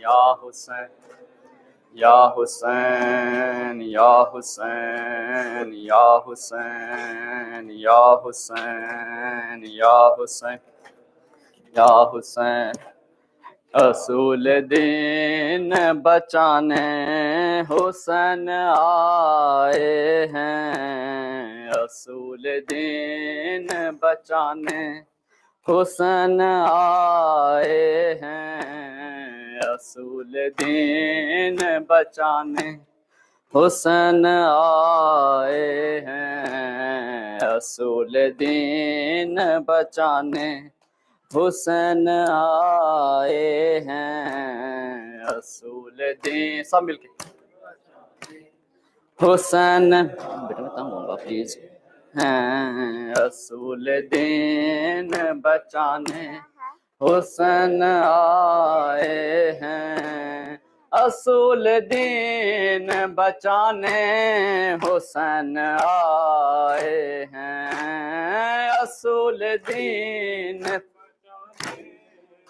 या हुसैन या हुसैन या हुसैन या हुसैन या हुसैन या हुसैन या हुसैन। असूल दीन बचाने हुसैन आए हैं, असूल दीन बचाने हुसैन आए हैं, असूल दीन बचाने हुसैन आए हैं, असूल दीन बचाने हुसैन आए हैं, असूल दीन। सब मिलके हुसैन, बेटा मैं तंग होऊंगा प्लीज। हैं असूल दीन बचाने हुसैन आए हैं, असूल दीन बचाने हुसैन आए हैं, असूल दीन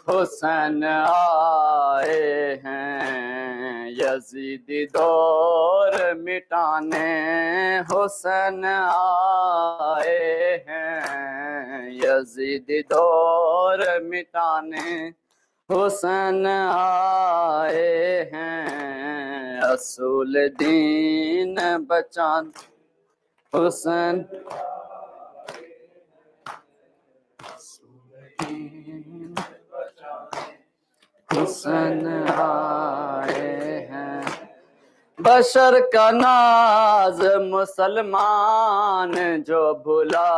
हुसैन आए हैं, यजीदी दौर मिटाने हुसैन आए हैं, यजीदी दौर मिटाने हुसैन आए हैं, असूल दीन बचान हुसैन हुसैन आए हैं। बशर का नाज मुसलमान जो भुला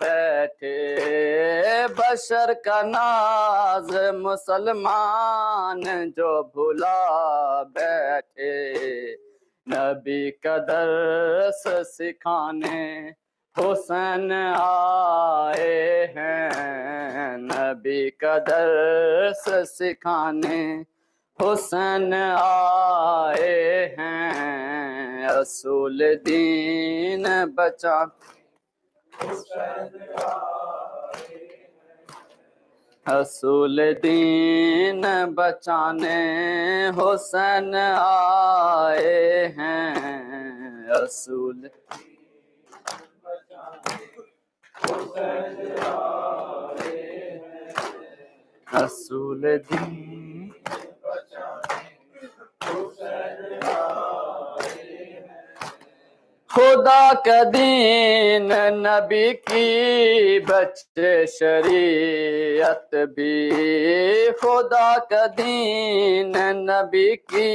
बैठे, बशर का नाज मुसलमान जो भुला बैठे, नबी का दर्स सिखाने हुसैन आए हैं, नबी का दर्स सिखाने हुसैन आए हैं, असूल दीन बचा असूल दीन बचाने हुसैन आए हैं, असूल असूल दीन खुदा का दीन नबी की बच्चे शरीयत भी, खुदा का दीन नबी की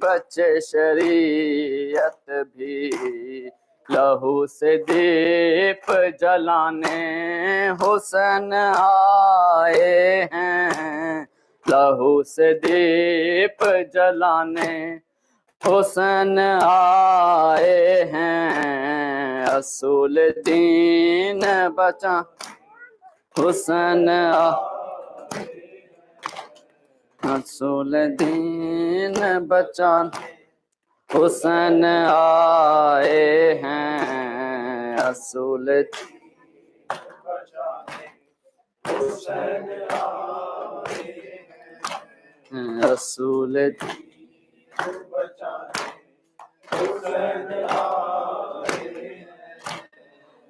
बच्चे शरीयत भी, लहू से दीप जलाने हुसैन आए हैं, लहू से दीप जलाने हुसैन आए हैं, असूल दीन बचा हुसैन असूल दीन बचा हुसैन आए हैं, असूल असूल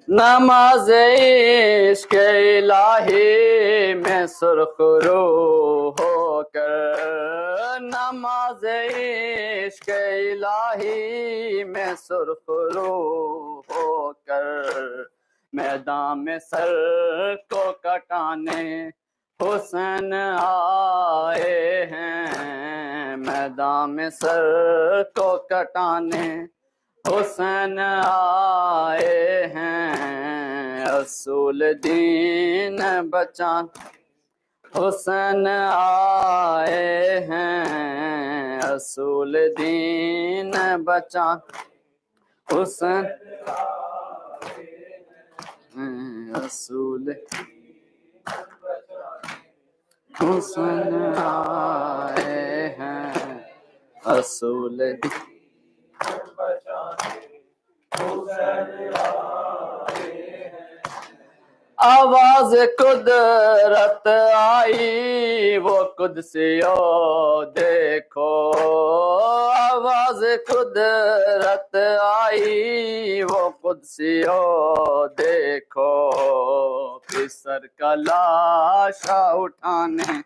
नमाज इश्क इलाही में सुरखरू होकर, नमाज इश्क इलाही में सुरखरू होकर, मैदान में सर को कटाने हुसैन आए हैं, मैदान में सर को कटाने हुसैन आए हैं, असूल दीन बचान हुसैन आए हैं, असूल दीन बचान हुसैन असूल हुसैन आए हैं, असूल आवाज कुदरत आई वो कुदसियो देखो, आवाज कुदरत आई वो कुदसियो देखो, फिसर का लाशा उठाने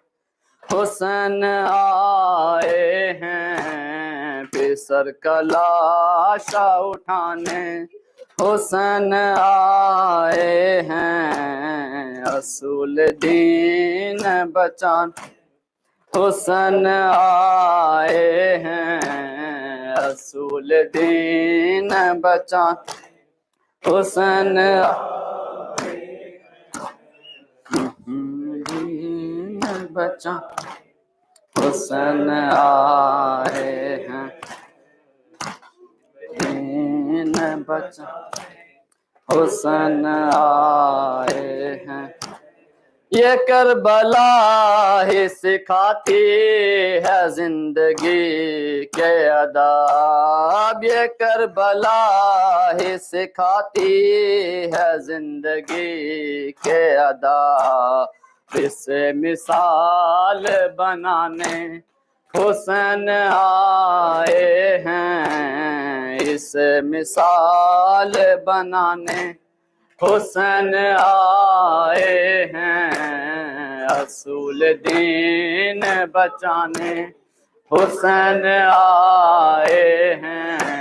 हुसैन आए हैं, फिसर का लाशा उठाने हुसैन आए हैं, असूल दीन बचान हुसैन आए हैं, असूल दीन बचान हुसैन दीन बचान हुसैन आए हैं, दीन बचान हुसैन आए हैं। ये करबला ही सिखाती है जिंदगी के अदाब, ये करबला ही सिखाती है जिंदगी के अदाब, इसे मिसाल बनाने हुसैन आए हैं, इसे मिसाल बनाने हुसैन आए हैं, असूल दीन बचाने हुसैन आए हैं,